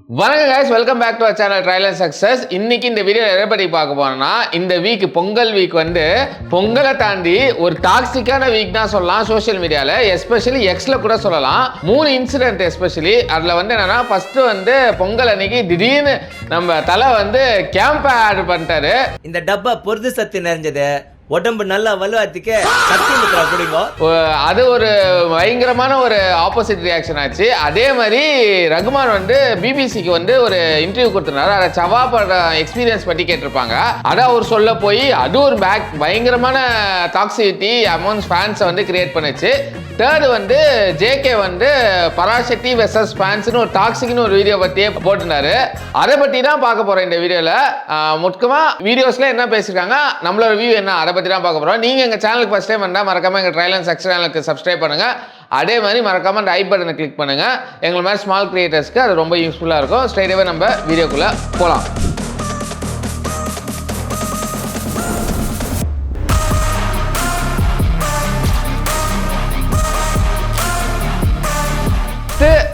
வணக்கம் guys, welcome back to our channel trial and success. இன்னைக்கு இந்த வீடியோ எதை பற்றி பார்க்க போறோம்னா, இந்த வீக் பொங்கல் வீக் வந்து பொங்கலை தாண்டி ஒரு டாக்ஸிக்கான வீக் தான் சொல்லலாம் சோஷியல் மீடியாவில், எஸ்பெஷலி எக்ஸில் கூட சொல்லலாம். 3 இன்சிடென்ட் எஸ்பெஷலி அதில் வந்து என்னன்னா, ஃபர்ஸ்ட் வந்து பொங்கல் அன்னைக்கு திடீர்னு நம்ம தலை வந்து கேம்ப் ஆட் பண்ணிட்டாரு. இந்த டப்பா பொருது சத்து நிறைஞ்சது, உடம்பு நல்லா வலுவாத்துக்கு சக்தி முத்திரா குடிங்க. அது ஒரு பயங்கரமான ஒரு ஆப்போசிட் ரியாக்ஷன் ஆச்சு. அதே மாதிரி ரகுமான் வந்து பிபிசிக்கு வந்து ஒரு இன்டர்வியூ கொடுத்துருந்தாரு. அதை சவா பட எக்ஸ்பீரியன்ஸ் பற்றி கேட்டிருப்பாங்க. அதை அவர் சொல்ல போய் அது ஒரு பயங்கரமான டாக்ஸிசிட்டி அமௌண்ட்ஸ் ஃபேன்ஸை வந்து கிரியேட் பண்ணுச்சு. தேர்டு வந்து ஜேகே வந்து பராசக்தி வெர்சஸ் ஃபேன்ஸ்னு ஒரு டாக்ஸிக்னு ஒரு வீடியோ பற்றியே போட்டிருந்தாரு. அதை பற்றி தான் பார்க்க போகிறோம் இந்த வீடியோவில். முக்கியமாக வீடியோஸில் என்ன பேசியிருக்காங்க, நம்மளோட வியூ என்ன, அதை பற்றி தான் பார்க்க போகிறோம். நீங்கள் எங்கள் சேனலுக்கு ஃபஸ்ட் டைம் வந்தால் மறக்காமல் எங்கள் ட்ரையல் அண்ட் சக்சஸ் சேனலுக்கு சப்ஸ்கிரைப் பண்ணுங்கள். அதே மாதிரி மறக்காமல் அந்த ஐ பட்டனை கிளிக் பண்ணுங்கள். எங்களை மாதிரி ஸ்மால் கிரியேட்டர்ஸ்க்கு அது ரொம்ப யூஸ்ஃபுல்லாக இருக்கும். ஸ்ட்ரைட்டாகவே நம்ம வீடியோக்குள்ளே போகலாம்.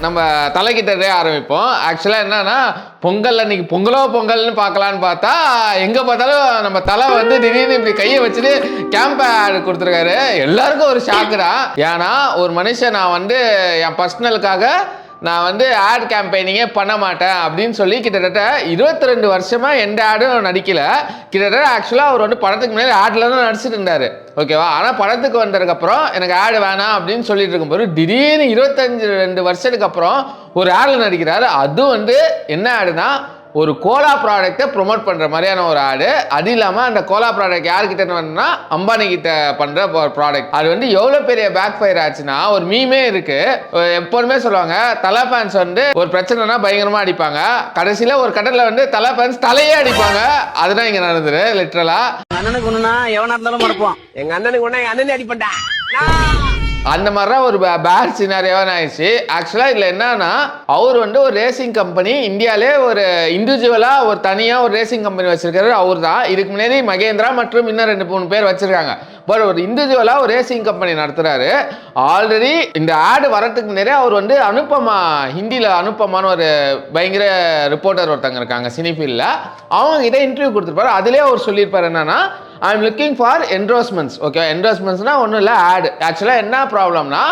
நம்ம தலைக்கிட்டே ஆரம்பிப்போம். ஆக்சுவலாக என்னன்னா, பொங்கல் அன்னைக்கு பொங்கல்னு பார்க்கலான்னு பார்த்தா எங்கே பார்த்தாலும் நம்ம தலை வந்து திடீர்னு இப்படி கையை வச்சுட்டு கேம்ப் ஆட் கொடுத்துருக்காரு. எல்லாருக்கும் ஒரு ஷாக்குடா. ஏன்னா ஒரு மனுஷன் நான் வந்து என் பர்சனலுக்காக நான் வந்து ஆட் கேம்பெயினிங்கே பண்ண மாட்டேன் அப்படின்னு சொல்லி கிட்டத்தட்ட 22 வருஷமாக எந்த ஆடும் நடிக்கலை. கிட்டத்தட்ட ஆக்சுவலாக அவர் வந்து படத்துக்கு முன்னாடி ஆடில் தான் நடிச்சிட்டு இருந்தார், ஓகேவா. ஆனால் படத்துக்கு வந்ததுக்கப்புறம் எனக்கு ஆடு வேணாம் அப்படின்னு சொல்லிட்டு இருக்கும்போது திடீர்னு 22 வருஷத்துக்கு அப்புறம் ஒரு ஆடில் நடிக்கிறாரு. அதுவும் வந்து என்ன ஆடுனா, ஒரு கோலா ப்ராடக்டை ப்ரொமோட் பண்ணுற மாதிரியான ஒரு ஆடு. அது இல்லாமல் அந்த கோலா ப்ராடக்ட் யார்கிட்ட வரணும்னா, அம்பானி கிட்ட பண்ணுற ஒரு ப்ராடக்ட். அது வந்து எவ்வளோ பெரிய பேக் ஃபயர் ஆச்சுன்னா, ஒரு மீமே இருக்கு. எப்போதுமே சொல்லுவாங்க, தலை ஃபேன்ஸ் வந்து ஒரு பிரச்சனைனா பயங்கரமாக அடிப்பாங்க, கடைசியில் ஒரு கடலில் வந்து தலை ஃபேன்ஸ் தலையே அடிப்பாங்க. அதுதான் இங்கே நடந்துரு லிட்ரலா. அண்ணனுக்கு ஒண்ணுனா எவனா இருந்தாலும் மறப்போம். எங்க அண்ணனுக்கு ஒண்ணா எங்க அண்ணன் அடிப்பண்டா. அந்த மாதிரிலாம் ஒரு பேட் சினாரியாவாக ஆயிடுச்சு. ஆக்சுவலாக இதில் என்னன்னா, அவர் வந்து ஒரு ரேசிங் கம்பெனி இந்தியாவிலே ஒரு இண்டிவிஜுவலாக ஒரு தனியாக ஒரு ரேசிங் கம்பெனி வச்சிருக்காரு. அவர் தான் இதுக்கு முன்னாடி மகேந்திரா மற்றும் இன்னும் 2-3 பேர் வச்சிருக்காங்க. பட் ஒரு இண்டிவிஜுவலாக ஒரு ரேசிங் கம்பெனி நடத்துறாரு. ஆல்ரெடி இந்த ஆடு வரத்துக்கு முன்னாடியே அவர் வந்து அனுப்பமா, ஹிந்தியில் அனுப்பமான ஒரு பயங்கர ரிப்போர்ட்டர் ஒருத்தங்க இருக்காங்க சினிஃபீல்டில், அவங்க கிட்ட இன்டர்வியூ கொடுத்துருப்பாரு. அதிலே அவர் சொல்லியிருப்பாரு என்னன்னா, I am looking for endorsements. Okay, என்டோர்ஸ்மெண்ட்ஸ்னா ஒன்றும் இல்லை, ஆடு. ஆக்சுவலாக என்ன ப்ராப்ளம்னா,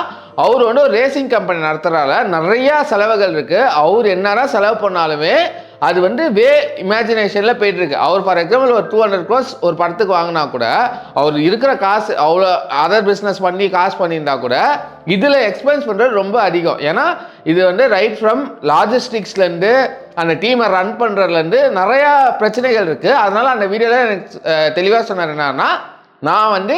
அவர் வந்து ஒரு ரேசிங் கம்பெனி நடத்துறால நிறையா செலவுகள் இருக்குது. அவர் என்னடா செலவு பண்ணாலுமே அது வந்து இமேஜினேஷனில் போயிட்டு இருக்கு. அவர் ஃபார் எக்ஸாம்பிள் ஒரு 200 crores ஒரு படத்துக்கு வாங்கினா கூட, அவர் இருக்கிற காசு அவ்வளோ அதர் பிஸ்னஸ் பண்ணி காசு பண்ணியிருந்தா கூட இதில் எக்ஸ்பென்ஸ் பண்ணுறது ரொம்ப அதிகம். ஏன்னா இது வந்து ரைட் ஃப்ரம் லாஜிஸ்டிக்ஸ்லேருந்து அந்த டீமை ரன் பண்ணுறதுலேருந்து நிறையா பிரச்சனைகள் இருக்குது. அதனால் அந்த வீடியோவில் எனக்கு தெளிவாக சொன்னார் என்னன்னா, நான் வந்து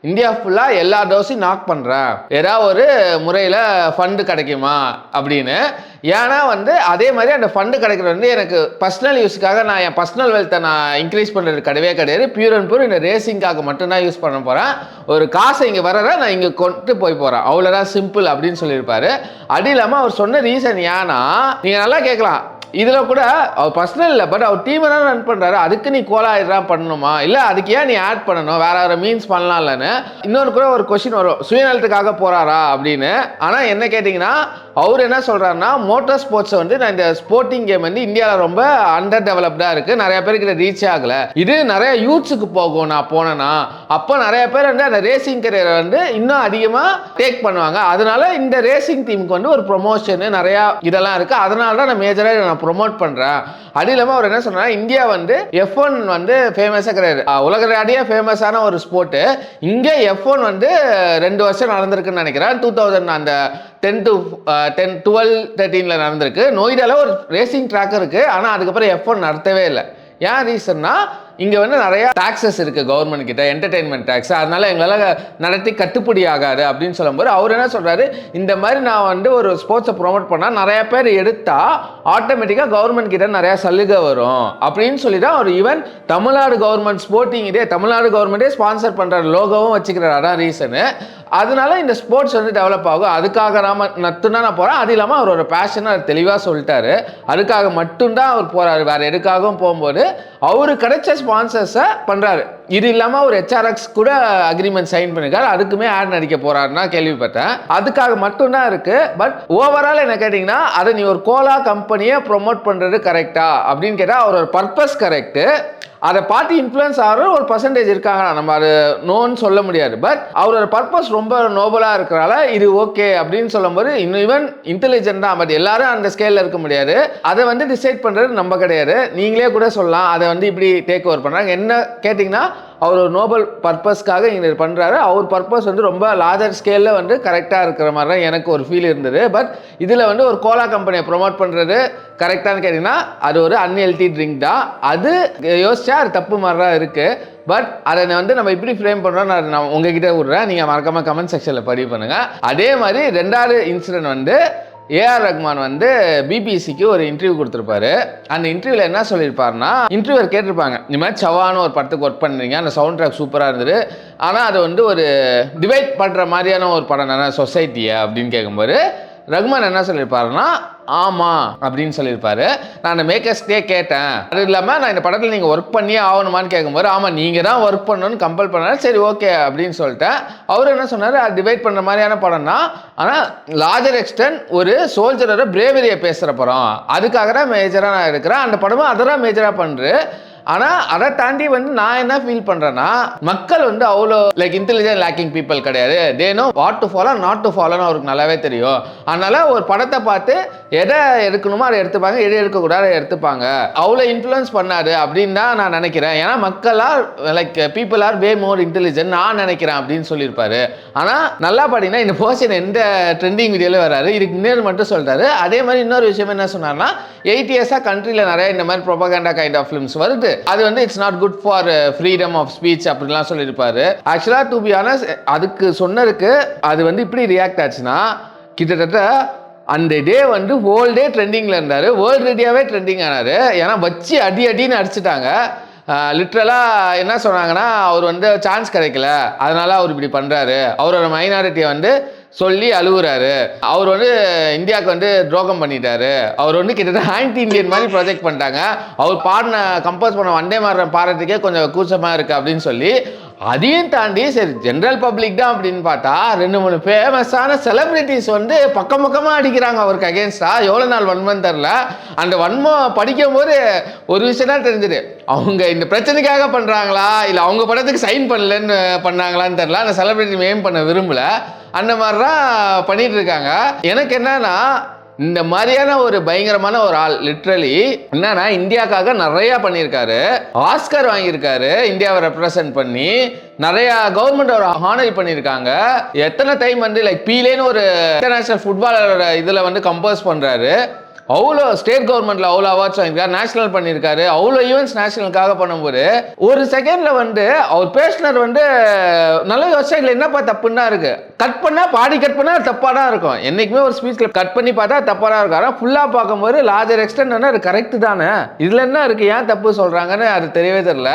இந்தியா ஃபுல்லாக எல்லா டோஸையும் நாக் பண்ணுறேன், ஏதாவது ஒரு முறையில் ஃபண்டு கிடைக்குமா அப்படின்னு. ஏன்னா வந்து அதே மாதிரி அந்த ஃபண்டு கிடைக்கிறது வந்து எனக்கு பர்சனல் யூஸுக்காக, நான் என் பர்சனல் வெல்த்தை நான் இன்க்ரீஸ் பண்ணுறது கிடையாது. பியூர் அண்ட் பியூர் இந்த ரேசிங்காக மட்டும்தான் யூஸ் பண்ண போகிறேன். ஒரு காசை இங்கே வர்றத நான் இங்கே கொண்டு போகிறேன், அவ்வளோதான் சிம்பிள் அப்படின்னு சொல்லியிருப்பாரு. அது இல்லாமல் அவர் சொன்ன ரீசன் ஏன்னா, நீங்கள் நல்லா கேட்கலாம், இதில் கூட அவர் பர்சனல் இல்லை, பட் அவர் டீமை தான் ரன் பண்ணுறாரு, அதுக்கு நீ கோலா இதெல்லாம் பண்ணணுமா, இல்லை அதுக்கு ஏன் நீ ஆட் பண்ணணும், வேற மீன்ஸ் பண்ணலாம் இல்லைன்னு. இன்னொரு கூட ஒரு கொஸ்டின் வரும், சுயநலத்துக்காக போகிறாரா அப்படின்னு. ஆனால் என்ன கேட்டிங்கன்னா, அவர் என்ன சொல்கிறாருன்னா, மோட்டார் ஸ்போர்ட்ஸை வந்து நான் இந்த ஸ்போர்ட்டிங் கேம் வந்து இந்தியாவில் ரொம்ப அண்டர் டெவலப்டாக இருக்குது, நிறைய பேருக்கு இதை ரீச் ஆகலை, இது நிறைய யூத்ஸுக்கு போகும் நான் போனேன்னா, அப்போ நிறைய பேர் வந்து அந்த ரேசிங் கரியரை வந்து இன்னும் அதிகமாக டேக் பண்ணுவாங்க. அதனால இந்த ரேசிங் டீமுக்கு வந்து ஒரு ப்ரொமோஷனு நிறையா இதெல்லாம் இருக்குது, அதனால தான் நான் மேஜராக நான் ப்ரொமோட் பண்ணுறேன். அது இல்லாமல் அவர் என்ன சொன்னார், இந்தியா வந்து F1 வந்து ஃபேமஸாக கிடையாது, உலகளாவிய ஃபேமஸான ஒரு ஸ்போர்ட்டு. இங்கே F1 வந்து 2 வருஷம் நடந்திருக்குன்னு நினைக்கிறேன். 2000 அந்த 12-13 நடந்திருக்கு. நொய்டாவில் ஒரு ரேசிங் ட்ராக் இருக்குது, ஆனால் அதுக்கப்புறம் F1 நடத்தவே இல்லை. ஏன் ரீசன்னா, இங்கே வந்து நிறையா டாக்ஸஸ் இருக்குது கவர்மெண்ட் கிட்ட, என்டர்டெயின்மெண்ட் டேக்ஸ், அதனால எங்களால் நடத்தி கட்டுப்படி ஆகாது அப்படின்னு சொல்லும்போது அவர் என்ன சொல்கிறாரு, இந்த மாதிரி நான் வந்து ஒரு ஸ்போர்ட்ஸை ப்ரொமோட் பண்ணால் நிறைய பேர் எடுத்தால் ஆட்டோமேட்டிக்காக கவர்மெண்ட் கிட்ட நிறையா சலுகை வரும் அப்படின்னு சொல்லி தான் அவர் ஈவன் தமிழ்நாடு கவர்மெண்ட் ஸ்போர்ட்டிங் இதே தமிழ்நாடு கவர்மெண்ட்டே ஸ்பான்சர் பண்ணுற லோகோவும் வச்சுக்கிறார். அதான் ரீசனு. அதனால இந்த ஸ்போர்ட்ஸ் வந்து டெவலப் ஆகும், அதுக்காக மட்டும்தான் நான் போகிறேன். அது இல்லாமல் அவர் ஒரு பேஷனை தெளிவாக சொல்லிட்டாரு, அதுக்காக மட்டும்தான் அவர் போகிறாரு, வேறு எதுக்காகவும் போகும்போது அவரு கிடைச்ச ஸ்பான்சர்ஸை பண்ணுறாரு. இது இல்லாம ஒரு ஹெச்ஆர்எக்ஸ் கூட அக்ரிமெண்ட் சைன் பண்ணிருக்காரு, அதுக்குமே ஆட் நடிக்க போறாருன்னா கேள்விப்பட்டேன். அதுக்காக மட்டும்தான் இருக்கு. பட் ஓவரால் என்ன கேட்டீங்கன்னா அதை நீ ஒரு கோலா கம்பெனியை ப்ரொமோட் பண்றது கரெக்டா அப்படின்னு கேட்டா அவரோட பர்பஸ் கரெக்ட். அதை பார்த்து இன்ஃப்ளூயன்ஸ் ஆகிற ஒரு பர்சன்டேஜ் இருக்காங்க, நம்ம அது நோன்னு சொல்ல முடியாது. பட் அவரோட பர்பஸ் ரொம்ப நோபலாக இருக்கிறனால இது ஓகே அப்படின்னு சொல்லும்போது இன்னும் ஈவன் இன்டெலிஜென்ட் தான். பட் எல்லாரும் அந்த ஸ்கேலில் இருக்க முடியாது. அதை வந்து டிசைட் பண்ணுறது நம்ம கிடையாது. நீங்களே கூட சொல்லலாம் அதை வந்து இப்படி டேக் ஓவர் பண்ணுறாங்க. என்ன கேட்டிங்கன்னா அவர் ஒரு நோபல் பர்பஸ்க்காக இங்கே பண்ணுறாரு. அவர் பர்பஸ் வந்து ரொம்ப லார்ஜர் ஸ்கேலில் வந்து கரெக்டாக இருக்கிற மாதிரி தான் எனக்கு ஒரு ஃபீல் இருந்தது. பட் இதில் வந்து ஒரு கோலா கம்பெனியை ப்ரொமோட் பண்ணுறது கரெக்டானு கேட்டிங்கன்னா அது ஒரு அன்ஹெல்தி ட்ரிங்க் தான். அது யோசிச்சா அது தப்பு மாதிரி தான் இருக்குது. பட் அதை வந்து நம்ம இப்படி ஃப்ரேம் பண்ணுறோம் நான் உங்ககிட்ட விட்றேன், நீங்கள் மறக்காமல் கமெண்ட் செக்ஷனில் பதிவு பண்ணுங்கள். அதே மாதிரி ரெண்டாவது இன்சிடென்ட் வந்து ஏஆர் ரஹ்மான் வந்து பிபிசிக்கு ஒரு இன்டர்வியூ கொடுத்துருப்பாரு. அந்த இன்டர்வியூவில் என்ன சொல்லியிருப்பாருன்னா, இன்டர்வியூவர் கேட்டிருப்பாங்க இந்த மாதிரி சவான்னு ஒரு படத்துக்கு ஒர்க் பண்ணுறீங்க, அந்த சவுண்ட் ட்ராக் சூப்பராக இருந்தது, ஆனால் அது வந்து ஒரு டிவைட் பண்ணுற மாதிரியான ஒரு படம் தானே சொசைட்டியை அப்படின்னு கேட்கும்போது ரஹ்மான் என்ன சொல்லியிருப்பாருன்னா ஆமாம் அப்படின்னு சொல்லியிருப்பாரு. நான் அந்த மேக்கர்ஸ்டே கேட்டேன், அது இல்லாமல் நான் இந்த படத்தில் நீங்கள் ஒர்க் பண்ணியே ஆகணுமான்னு கேட்கும்போது ஆமாம் நீங்கள் தான் ஒர்க் பண்ணணும்னு கம்பல் பண்ணாரு. சரி ஓகே அப்படின்னு சொல்லிட்டேன். அவர் என்ன சொன்னார், அது டிவைட் பண்ணுற மாதிரியான படம் தான், ஆனால் லார்ஜர் எக்ஸ்டென்ட் ஒரு சோல்ஜரோட பிரேவரியை பேசுகிற படம், அதுக்காக தான் மேஜராக நான் எடுக்கிறேன். அந்த படமும் அதை தான் மேஜராக பண்ணுறேன். ஆனால் அதை தாண்டி வந்து நான் என்ன ஃபீல் பண்ணுறேன்னா மக்கள் வந்து அவ்வளோ லைக் இன்டெலிஜென்ட் லேக்கிங் பீப்புள் கிடையாது. They know what to follow not to ஃபாலோன்னு அவருக்கு நல்லாவே தெரியும். அதனால ஒரு படத்தை பார்த்து எதை எடுக்கணுமோ அதை எடுத்துப்பாங்க, எதை எடுக்கக்கூடாது அதை எடுத்துப்பாங்க. அவ்வளோ இன்ஃப்ளூயன்ஸ் பண்ணாரு அப்படின்னு தான் நான் நினைக்கிறேன். ஏன்னா மக்களால் like people are way more intelligent நான் நினைக்கிறேன் அப்படின்னு சொல்லியிருப்பாரு. ஆனால் நல்லா பார்த்தீங்கன்னா இந்த பர்சன் எந்த ட்ரெண்டிங் வீடியோவில் வராரு, இதுக்கு முன்னாடி மட்டும் சொல்கிறாரு. அதே மாதிரி இன்னொரு விஷயம் என்ன சொன்னார்னா 8 இயர்ஸாக கண்ட்ரியில் நிறைய இந்த மாதிரி ப்ரொபகண்டா கைண்ட் ஆஃப் ஃபிலிம்ஸ் வருது, அது வந்து it's not good for freedom of speech அப்படின்லாம் சொல்லியிருப்பாரு. ஆக்சுவலாக டு பி ஆனஸ்ட் அதுக்கு சொன்னதுக்கு அது வந்து இப்படி ரியாக்ட் ஆச்சுன்னா கிட்டத்தட்ட அந்த டே வந்து ஹோல் டே ட்ரெண்டிங்கில் இருந்தார், வேர்ல்டு ரேடியாவே ட்ரெண்டிங் ஆனார். ஏன்னா வச்சு அடின்னு அடிச்சுட்டாங்க. லிட்ரலாக என்ன சொன்னாங்கன்னா அவர் வந்து சான்ஸ் கிடைக்கல அதனால அவர் இப்படி பண்ணுறாரு, அவரோட மைனாரிட்டியை வந்து சொல்லி அழுகுறாரு, அவர் வந்து இந்தியாவுக்கு வந்து துரோகம் பண்ணிட்டாரு, அவர் வந்து கிட்டத்தட்ட ஆன்டி இந்தியன் மாதிரி ப்ரொஜெக்ட் பண்ணிட்டாங்க, அவர் பாடின கம்போஸ் பண்ண வந்தே மாதரம் பாடுறதுக்கே கொஞ்சம் கூச்சமாக இருக்குது அப்படின்னு சொல்லி அதையும் தாண்டி சரி ஜென்ரல் பப்ளிக் தான் அப்படின்னு பார்த்தா 2-3 ஃபேமஸான செலிபிரிட்டிஸ் வந்து பக்கமாக அடிக்கிறாங்க அவருக்கு அகேன்ஸ்டாக. எவ்வளோ நாள் வன்மம் தெரில. அந்த வன்மம் படிக்கும் போது ஒரு விஷயம் தான் தெரிஞ்சுது, அவங்க இந்த பிரச்சனைக்காக பண்ணுறாங்களா இல்லை அவங்க படத்துக்கு சைன் பண்ணலன்னு பண்ணாங்களான்னு தெரில. அந்த செலிபிரிட்டி மேம் பண்ண விரும்பலை, அந்த மாதிரி தான் பண்ணிட்டு இருக்காங்க. எனக்கு என்னன்னா இந்த மாதிரியான ஒரு பயங்கரமான ஒரு ஆள் லிட்ரலி என்னன்னா இந்தியாவுக்காக நிறைய பண்ணியிருக்காரு, ஆஸ்கர் வாங்கியிருக்காரு, இந்தியாவை ரெப்ரசன்ட் பண்ணி நிறைய கவர்மெண்ட் ஒரு ஹானர் பண்ணியிருக்காங்க. எத்தனை டைம் வந்து லைக் பீலேன்னு ஒரு இன்டர்நேஷனல் ஃபுட்பாலரோட இதில் வந்து கம்போஸ் பண்ணுறாரு, அவ்வளோ ஸ்டேட் கவர்மெண்ட்ல அவ்வளோ அவார்ட்ஸ் வாங்கியிருக்காரு, நேஷனல் பண்ணியிருக்காரு, அவ்வளோ ஈவெண்ட்ஸ் நேஷனலுக்காக பண்ணும்போது ஒரு செகண்ட்ல வந்து அவர் பேசினர் வந்து நல்ல யோசனை என்னப்பா தப்புன்னு தான் இருக்கு. கட் பண்ணா பாடி கட் பண்ணா தப்பாக தான் இருக்கும். என்னைக்குமே ஒரு ஸ்பீச்ல கட் பண்ணி பார்த்தா தப்பாக தான் இருக்கும். ஆனால் ஃபுல்லாக பார்க்கும்போது லார்ஜர் எக்ஸ்டென்ட் அது கரெக்ட் தானே, இதில் என்ன இருக்கு ஏன் தப்பு சொல்றாங்கன்னு அது தெரியவே தெரியல.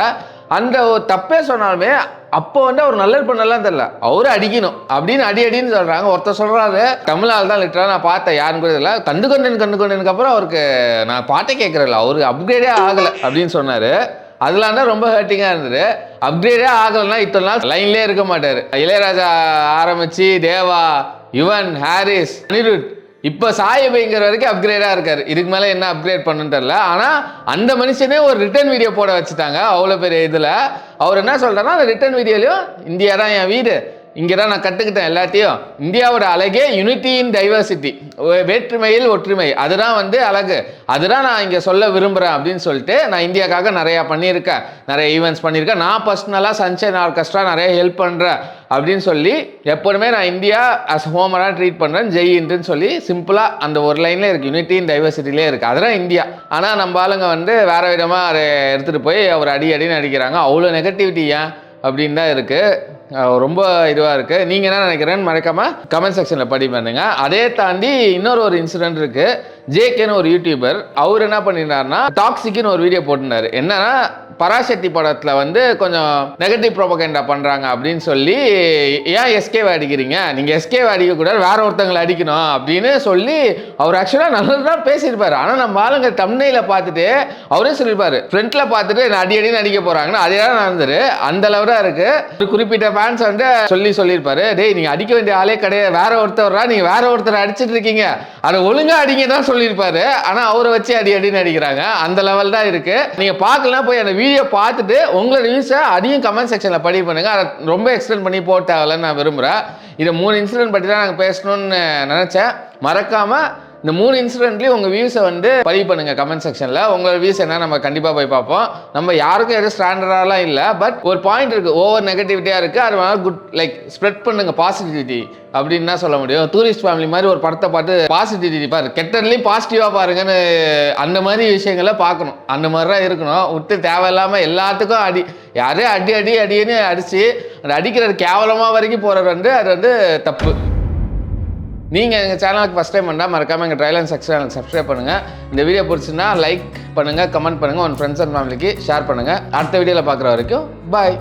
அந்த ஒரு தப்பே சொன்னாலுமே அப்போ வந்து அவர் நல்லது பண்ணலாம் தெரியல, அவரு அடிக்கணும் அப்படின்னு அடின்னு சொல்றாங்க. ஒருத்தர் சொல்றாரு தமிழால் தான் லிட்டரா நான் பார்த்தேன் யாருன்னு கூட தெரியல, கண்டுகொண்டேனுக்கு அப்புறம் அவருக்கு நான் பாட்டே கேட்கறதில்ல, அவருக்கு அப்கிரேடே ஆகலை அப்படின்னு சொன்னாரு. அதெல்லாம் தான் ரொம்ப ஹர்ட்டிங்காக இருந்தது. அப்கிரேடே ஆகலைன்னா இத்தனை நாள் லைன்லேயே இருக்க மாட்டார். இளையராஜா ஆரம்பிச்சு தேவா, யுவன், ஹாரிஸ், அனிருத், இப்போ சாயபைங்கிற வரைக்கும் அப்கிரேடாக இருக்காரு. இதுக்கு மேலே என்ன அப்கிரேட் பண்ணுன்னு தெரியல. ஆனால் அந்த மனுஷனே ஒரு ரிட்டர்ன் வீடியோ போட வச்சுட்டாங்க அவ்வளோ பெரிய இதில். அவர் என்ன சொல்கிறாருன்னா அந்த ரிட்டர்ன் வீடியோலையும் இந்தியா தான் என் வீடு, இங்கே தான் நான் கற்றுக்கிட்டேன் எல்லாத்தையும், இந்தியாவோட அழகே யூனிட்டி இன் டைவர்சிட்டி, வேற்றுமையில் ஒற்றுமை, அதுதான் வந்து அழகு, அதுதான் நான் இங்கே சொல்ல விரும்புகிறேன் அப்படின்னு சொல்லிட்டு நான் இந்தியாவுக்காக நிறையா பண்ணியிருக்கேன், நிறைய ஈவெண்ட்ஸ் பண்ணியிருக்கேன், நான் பர்சனலாக சன்ஷைன் ஆர்கெஸ்ட்ரா நிறைய ஹெல்ப் பண்ணுறேன் அப்படின்னு சொல்லி எப்போதுமே நான் இந்தியா அஸ் ஹோமராக ட்ரீட் பண்ணுறேன் ஜெய் இன்ட்டுன்னு சொல்லி சிம்பிளாக அந்த ஒரு லைன்லேயே இருக்குது, யூனிட்டி இன் டைவர்சிட்டிலே இருக்குது, அதுதான் இந்தியா. ஆனால் நம்ம ஆளுங்க வந்து வேறு விதமாக அதை எடுத்துகிட்டு போய் அவர் அடின்னு அடிக்கிறாங்க. அவ்வளோ நெகட்டிவிட்டி ஏன் அப்படின்னு தான் இருக்குது. ரொம்ப இதுவாக இருக்குது. நீங்கள் என்ன நினைக்கிறேன்னு மறக்காமல் கமெண்ட் செக்ஷனில் பதிவு பண்ணுங்க. அதே தாண்டி இன்னொரு இன்சிடென்ட் இருக்குது. ஜேகேன்னு ஒரு யூடியூபர், அவர் என்ன பண்ணிருந்தாருன்னா டாக்ஸிக்னு ஒரு வீடியோ போட்டிருந்தாரு. என்னன்னா பராசக்தி படத்துல வந்து கொஞ்சம் நெகட்டிவ் ப்ரோபகண்டா பண்றாங்க அப்படின்னு சொல்லி, ஏன் எஸ்கேவை அடிக்கிறீங்க, நீங்க எஸ்கேவை அடிக்க கூடாது, வேற ஒருத்தங்களை அடிக்கணும் அப்படின்னு சொல்லி அவர் ஆக்சுவலா நல்லதான் பேசியிருப்பாரு. ஆனா நம்ம ஆளுங்க தம்ப்நெயில பார்த்துட்டு அவரே சொல்லியிருப்பாரு, ஃப்ரண்ட்ல பார்த்துட்டு அடி அடின்னு அடிக்க போறாங்கன்னு. அதே தான் நடந்துரு. அந்த அளவு தான் இருக்கு. ஒரு குறிப்பிட்ட ஃபேன்ஸ் வந்து சொல்லியிருப்பாரு, டேய் நீங்க அடிக்க வேண்டிய ஆளே கிடையாது, வேற ஒருத்தவரா, நீங்க வேற ஒருத்தர் அடிச்சிட்டு இருக்கீங்க, அதை ஒழுங்கா அடிங்க தான் சொல்லியிருப்பாரு. ஆனா அவரை வச்சு அடி அடின்னு அடிக்கிறாங்க. அந்த லெவல் தான் இருக்கு. நீங்க பார்க்கலாம், போய் அந்த வீடியோ பார்த்துட்டு உங்களோட நியூஸை அதையும் கமெண்ட் செக்ஷன்ல பதிவு பண்ணுங்க. அதை ரொம்ப எக்ஸ்டெண்ட் பண்ணி போக தேவையில்லைன்னு நான் விரும்புறேன். இதை 3 இன்சிடென்ட் பற்றி தான் நாங்கள் பேசணும்னு நினைச்சேன். மறக்காம இந்த 3 இன்சிடென்ட்லையும் உங்கள் வியூஸை வந்து பதிவு பண்ணுங்கள் கமெண்ட் செக்ஷனில். உங்களோட வியூஸ் என்ன நம்ம கண்டிப்பாக போய் பார்ப்போம். நம்ம யாருக்கும் எதுவும் ஸ்டாண்டர்டாலாம் இல்லை, பட் ஒரு பாயிண்ட் இருக்குது, ஓவர் நெகட்டிவிட்டியாக இருக்குது, அது வேணால் குட் லைக் ஸ்ப்ரெட் பண்ணுங்கள் பாசிட்டிவிட்டி அப்படின்னு தான் சொல்ல முடியும். டூரிஸ்ட் ஃபேமிலி மாதிரி ஒரு படத்தை பார்த்து பாசிட்டிவிட்டி பாரு, கெட்டதுலேயும் பாசிட்டிவாக பாருங்கன்னு அந்த மாதிரி விஷயங்களை பார்க்கணும். அந்த மாதிரி தான் இருக்கணும். விட்டு தேவையில்லாமல் எல்லாத்துக்கும் யாரே அடின்னு அடித்து அந்த அடிக்கிறது கேவலமாக வரைக்கும் போகிறது வந்து அது வந்து தப்பு. நீங்கள் எங்கள் சேனலுக்கு ஃபஸ்ட் டைம் பண்ணால் மறக்காமல் எங்கள் ட்ரையல் அண்ட் சக்ஸஸ் சேனலுக்கு சப்ஸ்கிரைப் பண்ணுங்கள். இந்த வீடியோ பிடிச்சுன்னா லைக் பண்ணுங்கள், கமெண்ட் பண்ணுங்கள், உங்கள் ஃப்ரெண்ட்ஸ் அண்ட் ஃபேமிலிக்கு ஷேர் பண்ணுங்கள். அடுத்த வீடியோவில் பார்க்குற வரைக்கும் பாய்.